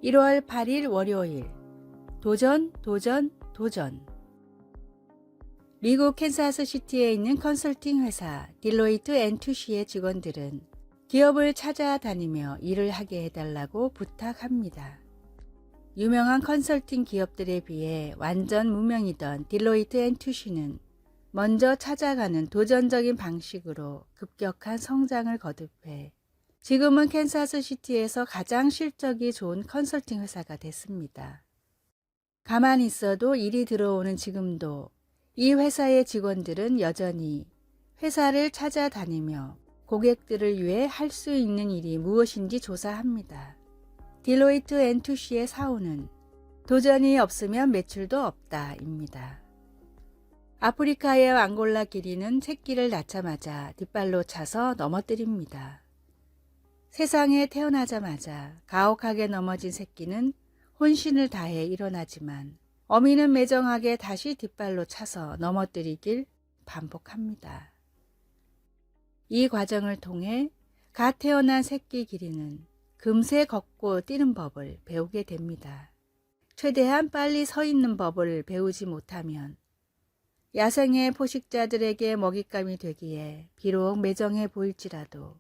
1월 8일 월요일. 도전, 도전, 도전. 미국 캔사스시티에 있는 컨설팅 회사 딜로이트 앤 투시의 직원들은 기업을 찾아다니며 일을 하게 해달라고 부탁합니다. 유명한 컨설팅 기업들에 비해 완전 무명이던 딜로이트 앤 투시는 먼저 찾아가는 도전적인 방식으로 급격한 성장을 거듭해 지금은 캔사스시티에서 가장 실적이 좋은 컨설팅 회사가 됐습니다. 가만히 있어도 일이 들어오는 지금도 이 회사의 직원들은 여전히 회사를 찾아다니며 고객들을 위해 할 수 있는 일이 무엇인지 조사합니다. 딜로이트 앤 투시의 사오는 도전이 없으면 매출도 없다입니다. 아프리카의 앙골라 기린은 새끼를 낳자마자 뒷발로 차서 넘어뜨립니다. 세상에 태어나자마자 가혹하게 넘어진 새끼는 혼신을 다해 일어나지만 어미는 매정하게 다시 뒷발로 차서 넘어뜨리길 반복합니다. 이 과정을 통해 갓 태어난 새끼 기린은 금세 걷고 뛰는 법을 배우게 됩니다. 최대한 빨리 서 있는 법을 배우지 못하면 야생의 포식자들에게 먹잇감이 되기에 비록 매정해 보일지라도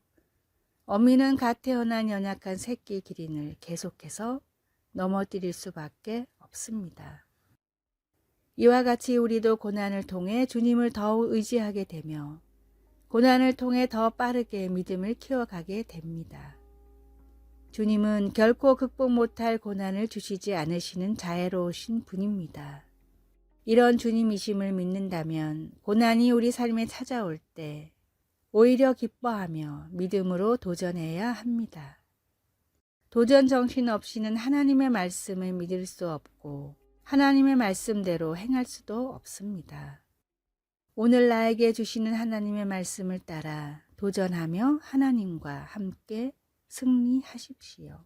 어미는 갓 태어난 연약한 새끼 기린을 계속해서 넘어뜨릴 수밖에 없습니다. 이와 같이 우리도 고난을 통해 주님을 더욱 의지하게 되며 고난을 통해 더 빠르게 믿음을 키워가게 됩니다. 주님은 결코 극복 못할 고난을 주시지 않으시는 자애로우신 분입니다. 이런 주님이심을 믿는다면 고난이 우리 삶에 찾아올 때 오히려 기뻐하며 믿음으로 도전해야 합니다. 도전 정신 없이는 하나님의 말씀을 믿을 수 없고 하나님의 말씀대로 행할 수도 없습니다. 오늘 나에게 주시는 하나님의 말씀을 따라 도전하며 하나님과 함께 승리하십시오.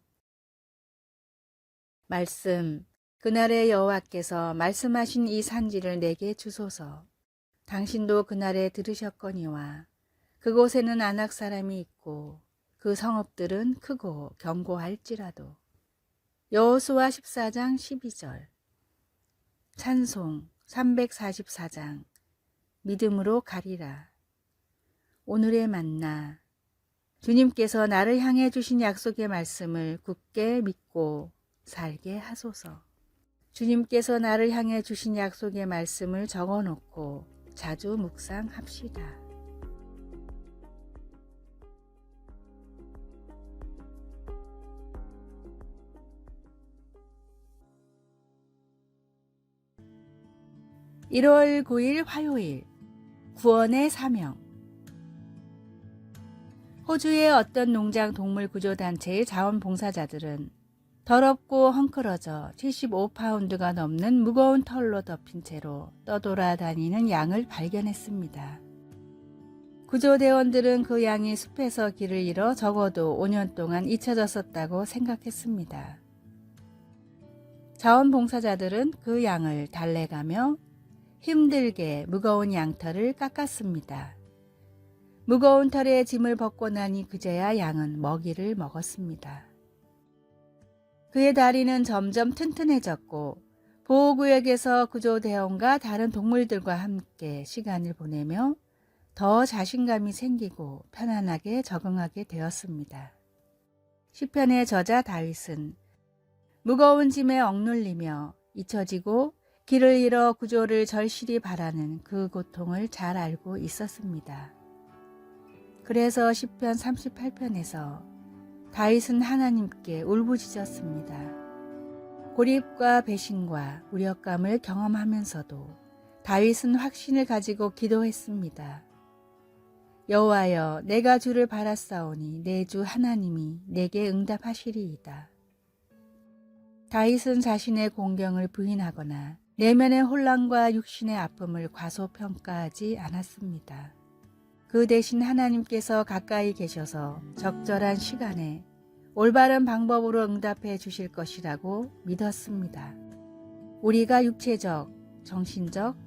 말씀. 그날에 여호와께서 말씀하신 이 산지를 내게 주소서. 당신도 그날에 들으셨거니와 그곳에는 안악 사람이 있고 그 성읍들은 크고 견고할지라도. 여호수아 14장 12절. 찬송 344장. 믿음으로 가리라. 오늘의 만나. 주님께서 나를 향해 주신 약속의 말씀을 굳게 믿고 살게 하소서. 주님께서 나를 향해 주신 약속의 말씀을 적어놓고 자주 묵상합시다. (1월 9일) 화요일. 구원의 사명. 호주의 어떤 농장 동물구조단체의 자원봉사자들은 더럽고 헝클어져 75파운드가 넘는 무거운 털로 덮인 채로 떠돌아다니는 양을 발견했습니다. 구조대원들은 그 양이 숲에서 길을 잃어 적어도 5년 동안 잊혀졌었다고 생각했습니다. 자원봉사자들은 그 양을 달래가며 힘들게 무거운 양털을 깎았습니다. 무거운 털에 짐을 벗고 나니 그제야 양은 먹이를 먹었습니다. 그의 다리는 점점 튼튼해졌고 보호구역에서 구조대원과 다른 동물들과 함께 시간을 보내며 더 자신감이 생기고 편안하게 적응하게 되었습니다. 시편의 저자 다윗은 무거운 짐에 억눌리며 잊혀지고 길을 잃어 구조를 절실히 바라는 그 고통을 잘 알고 있었습니다. 그래서 시편 38편에서 다윗은 하나님께 울부짖었습니다. 고립과 배신과 무력감을 경험하면서도 다윗은 확신을 가지고 기도했습니다. 여호와여, 내가 주를 바랐사오니 내 주 하나님이 내게 응답하시리이다. 다윗은 자신의 공경을 부인하거나 내면의 혼란과 육신의 아픔을 과소평가하지 않았습니다. 그 대신 하나님께서 가까이 계셔서 적절한 시간에 올바른 방법으로 응답해 주실 것이라고 믿었습니다. 우리가 육체적, 정신적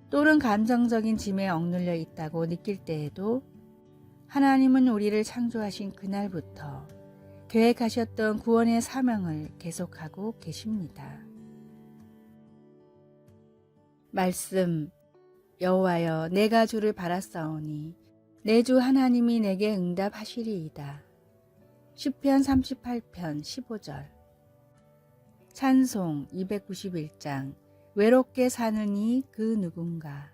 또는 감정적인 짐에 억눌려 있다고 느낄 때에도 하나님은 우리를 창조하신 그날부터 계획하셨던 구원의 사명을 계속하고 계십니다. 말씀. 여호와여, 내가 주를 바랐사오니 내 주 하나님이 내게 응답하시리이다. 시편 38편 15절. 찬송 291장. 외롭게 사느니 그 누군가.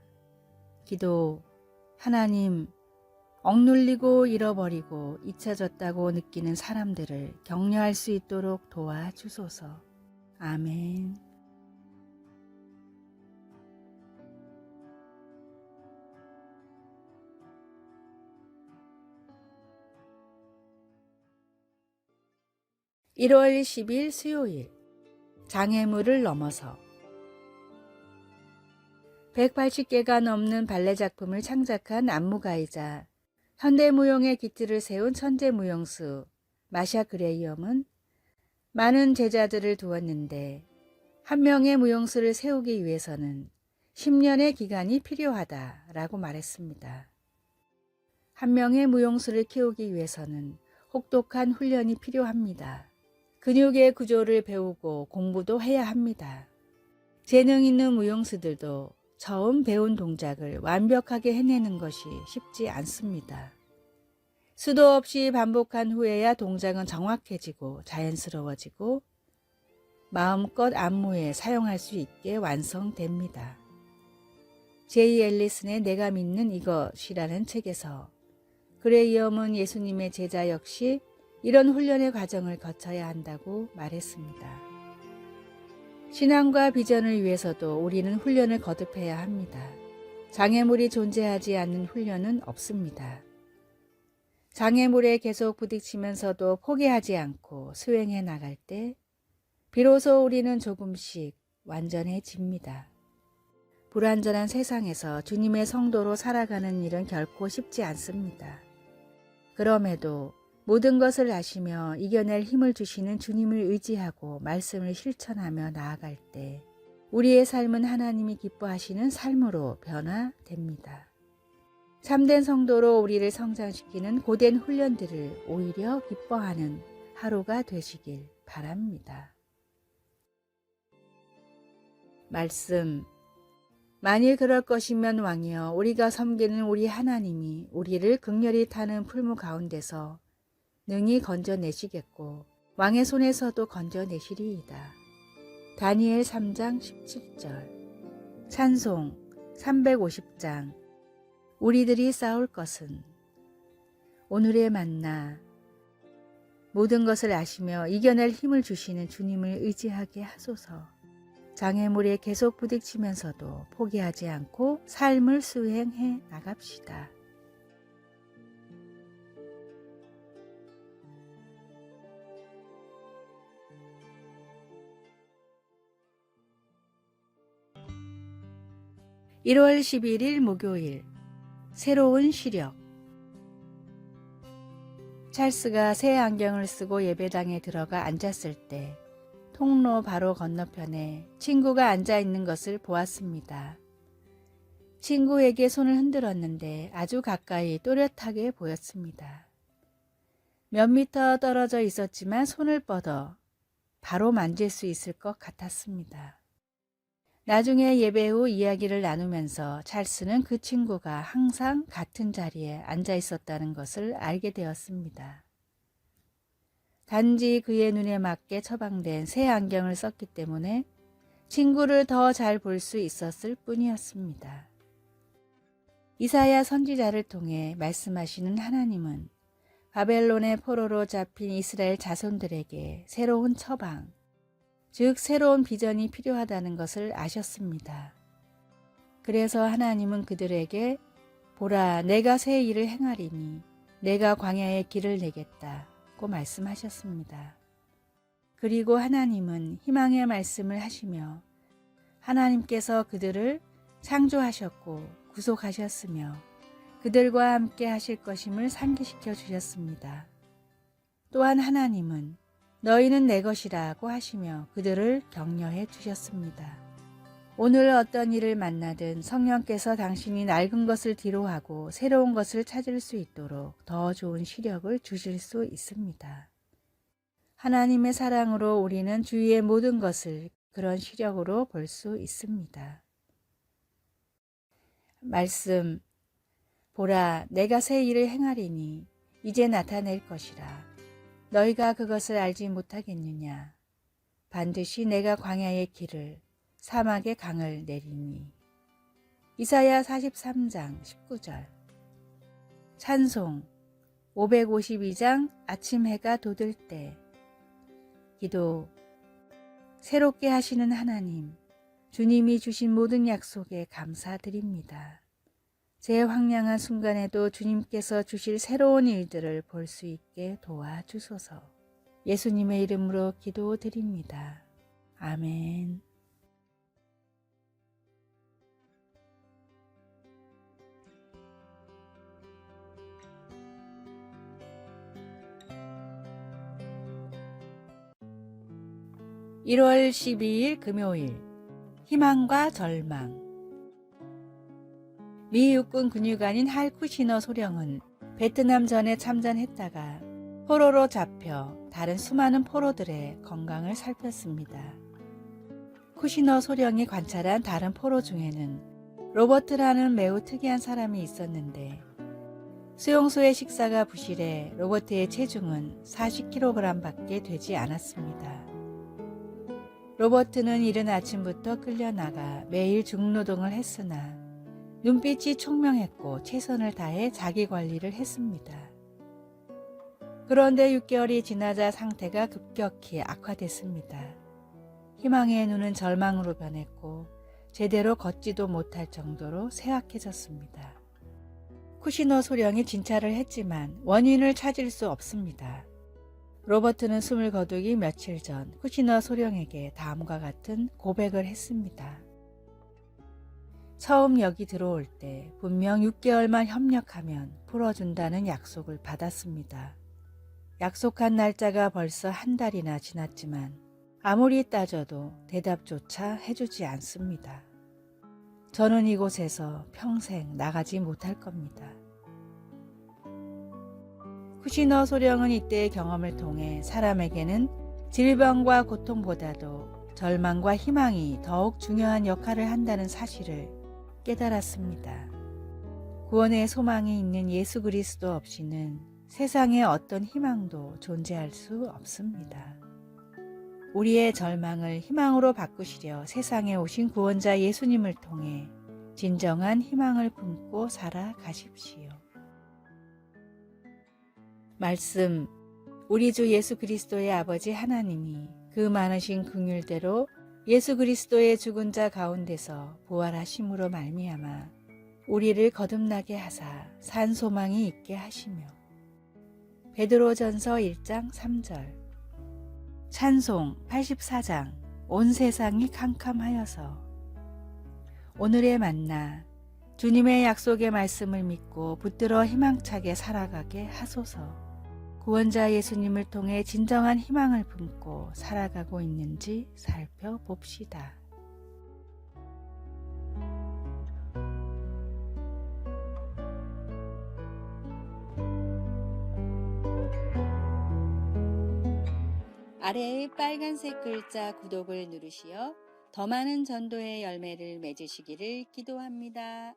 기도. 하나님, 억눌리고 잃어버리고 잊혀졌다고 느끼는 사람들을 격려할 수 있도록 도와주소서. 아멘. (1월 10일) 수요일. 장애물을 넘어서. 180개가 넘는 발레 작품을 창작한 안무가이자 현대무용의 기틀을 세운 천재무용수 마샤 그레이엄은 많은 제자들을 두었는데 한 명의 무용수를 세우기 위해서는 10년의 기간이 필요하다라고 말했습니다. 한 명의 무용수를 키우기 위해서는 혹독한 훈련이 필요합니다. 근육의 구조를 배우고 공부도 해야 합니다. 재능 있는 무용수들도 처음 배운 동작을 완벽하게 해내는 것이 쉽지 않습니다. 수도 없이 반복한 후에야 동작은 정확해지고 자연스러워지고 마음껏 안무에 사용할 수 있게 완성됩니다. 제이 앨리슨의 내가 믿는 이것이라는 책에서 그레이엄은 예수님의 제자 역시 이런 훈련의 과정을 거쳐야 한다고 말했습니다. 신앙과 비전을 위해서도 우리는 훈련을 거듭해야 합니다. 장애물이 존재하지 않는 훈련은 없습니다. 장애물에 계속 부딪히면서도 포기하지 않고 수행해 나갈 때 비로소 우리는 조금씩 완전해집니다. 불완전한 세상에서 주님의 성도로 살아가는 일은 결코 쉽지 않습니다. 그럼에도 모든 것을 아시며 이겨낼 힘을 주시는 주님을 의지하고 말씀을 실천하며 나아갈 때 우리의 삶은 하나님이 기뻐하시는 삶으로 변화됩니다. 참된 성도로 우리를 성장시키는 고된 훈련들을 오히려 기뻐하는 하루가 되시길 바랍니다. 말씀. 만일 그럴 것이면 왕이여, 우리가 섬기는 우리 하나님이 우리를 극렬히 타는 풀무 가운데서 능히 건져내시겠고 왕의 손에서도 건져내시리이다. 다니엘 3장 17절. 찬송 350장. 우리들이 싸울 것은. 오늘의 만나. 모든 것을 아시며 이겨낼 힘을 주시는 주님을 의지하게 하소서. 장애물에 계속 부딪히면서도 포기하지 않고 삶을 수행해 나갑시다. (1월 11일) 목요일. 새로운 시력. 찰스가 새 안경을 쓰고 예배당에 들어가 앉았을 때 통로 바로 건너편에 친구가 앉아 있는 것을 보았습니다. 친구에게 손을 흔들었는데 아주 가까이 또렷하게 보였습니다. 몇 미터 떨어져 있었지만 손을 뻗어 바로 만질 수 있을 것 같았습니다. 나중에 예배 후 이야기를 나누면서 찰스는 그 친구가 항상 같은 자리에 앉아 있었다는 것을 알게 되었습니다. 단지 그의 눈에 맞게 처방된 새 안경을 썼기 때문에 친구를 더 잘 볼 수 있었을 뿐이었습니다. 이사야 선지자를 통해 말씀하시는 하나님은 바벨론의 포로로 잡힌 이스라엘 자손들에게 새로운 처방, 즉 새로운 비전이 필요하다는 것을 아셨습니다. 그래서 하나님은 그들에게 보라, 내가 새 일을 행하리니 내가 광야에 길을 내겠다고 말씀하셨습니다. 그리고 하나님은 희망의 말씀을 하시며 하나님께서 그들을 창조하셨고 구속하셨으며 그들과 함께 하실 것임을 상기시켜 주셨습니다. 또한 하나님은 너희는 내 것이라고 하시며 그들을 격려해 주셨습니다. 오늘 어떤 일을 만나든 성령께서 당신이 낡은 것을 뒤로하고 새로운 것을 찾을 수 있도록 더 좋은 시력을 주실 수 있습니다. 하나님의 사랑으로 우리는 주위의 모든 것을 그런 시력으로 볼 수 있습니다. 말씀, 보라, 내가 새 일을 행하리니 이제 나타낼 것이라. 너희가 그것을 알지 못하겠느냐. 반드시 내가 광야의 길을 사막의 강을 내리니. 이사야 43장 19절. 찬송 552장 아침 해가 돋을 때. 기도. 새롭게 하시는 하나님, 주님이 주신 모든 약속에 감사드립니다. 제 황량한 순간에도 주님께서 주실 새로운 일들을 볼 수 있게 도와주소서. 예수님의 이름으로 기도드립니다. 아멘. (1월 12일) 금요일. 희망과 절망. 미 육군 근육안인 할쿠시너 소령은 베트남전에 참전했다가 포로로 잡혀 다른 수많은 포로들의 건강을 살폈습니다. 쿠시너 소령이 관찰한 다른 포로 중에는 로버트라는 매우 특이한 사람이 있었는데 수용소의 식사가 부실해 로버트의 체중은 40kg 밖에 되지 않았습니다. 로버트는 이른 아침부터 끌려나가 매일 중노동을 했으나 눈빛이 총명했고 최선을 다해 자기 관리를 했습니다. 그런데 6개월이 지나자 상태가 급격히 악화됐습니다. 희망의 눈은 절망으로 변했고 제대로 걷지도 못할 정도로 쇠약해졌습니다. 쿠시너 소령이 진찰을 했지만 원인을 찾을 수 없습니다. 로버트는 숨을 거두기 며칠 전 쿠시너 소령에게 다음과 같은 고백을 했습니다. 처음 여기 들어올 때 분명 6개월만 협력하면 풀어준다는 약속을 받았습니다. 약속한 날짜가 벌써 한 달이나 지났지만 아무리 따져도 대답조차 해주지 않습니다. 저는 이곳에서 평생 나가지 못할 겁니다. 쿠시너 소령은 이때의 경험을 통해 사람에게는 질병과 고통보다도 절망과 희망이 더욱 중요한 역할을 한다는 사실을 깨달았습니다. 구원의 소망이 있는 예수 그리스도 없이는 세상에 어떤 희망도 존재할 수 없습니다. 우리의 절망을 희망으로 바꾸시려 세상에 오신 구원자 예수님을 통해 진정한 희망을 품고 살아가십시오. 말씀, 우리 주 예수 그리스도의 아버지 하나님이 그 많으신 긍휼대로 예수 그리스도의 죽은 자 가운데서 부활하심으로 말미암아 우리를 거듭나게 하사 산 소망이 있게 하시며. 베드로전서 1장 3절. 찬송 84장 온 세상이 캄캄하여서. 오늘의 만나, 주님의 약속의 말씀을 믿고 붙들어 희망차게 살아가게 하소서. 구원자 예수님을 통해 진정한 희망을 품고 살아가고 있는지 살펴봅시다. 아래의 빨간색 글자 구독을 누르시어 더 많은 전도의 열매를 맺으시기를 기도합니다.